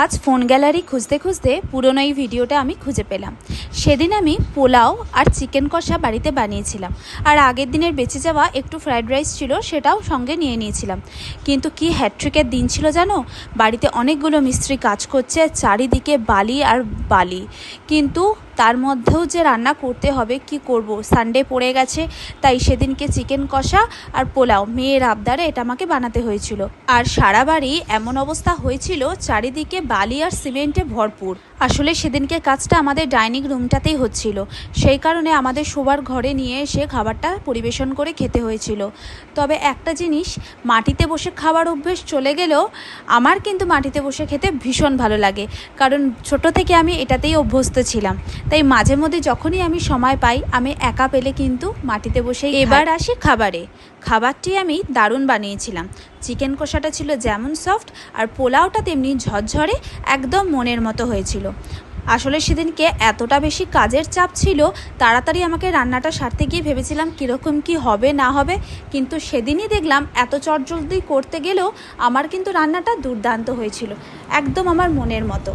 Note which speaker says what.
Speaker 1: আজ phone gallery খুঁজতে খুঁজতে পুরনো এই ভিডিওটা আমি খুঁজে পেলাম। সেদিন আমি পোলাও আর চিকেন কষা বাড়িতে বানিয়েছিলাম, আর আগের দিনের বেঁচে যাওয়া একটু ফ্রাইড রাইস ছিল, সেটাও সঙ্গে নিয়ে নিয়েছিলাম। কিন্তু কি হ্যাট্রিকের দিন ছিল জানো। বাড়িতে অনেকগুলো মিস্ত্রি কাজ করছে, চারিদিকে বালি আর বালি, কিন্তু তার মধ্যেও যে রান্না করতে হবে, কি করব, সানডে পড়ে গেছে, তাই সেদিনকে চিকেন কষা আর পোলাও মেয়ের আবদারে এটা আমাকে বানাতে হয়েছিল। আর সারা বাড়ি এমন অবস্থা হয়েছিল, চারিদিকে বালি আর সিমেন্টে ভরপুর। আসলে সেদিনকে কাজটা আমাদের ডাইনিং রুমটাতেই হচ্ছিল, সেই কারণে আমাদের শোবার ঘরে নিয়ে এসে খাবারটা পরিবেশন করে খেতে হয়েছিল। তবে একটা জিনিস, মাটিতে বসে খাবার অভ্যেস চলে গেলেও আমার কিন্তু মাটিতে বসে খেতে ভীষণ ভালো লাগে, কারণ ছোট থেকে আমি এটাতেই অভ্যস্ত ছিলাম। তাই মাঝে মধ্যে যখনই আমি সময় পাই, আমি একা পেলে কিন্তু মাটিতে বসে। এবার আসি খাবারে। খাবারটি আমি দারুণ বানিয়েছিলাম। চিকেন কষাটা ছিল যেমন সফট, আর পোলাওটা তেমনি ঝরঝরে, একদম মনের মতো হয়েছিল। আসলে সেদিনকে এতটা বেশি কাজের চাপ ছিল, তাড়াতাড়ি আমাকে রান্নাটা সারতে গিয়ে ভেবেছিলাম কীরকম কি হবে না হবে, কিন্তু সেদিনই দেখলাম এত চটজলদি করতে গেলেও আমার কিন্তু রান্নাটা দুর্দান্ত হয়েছিল, একদম আমার মনের মতো।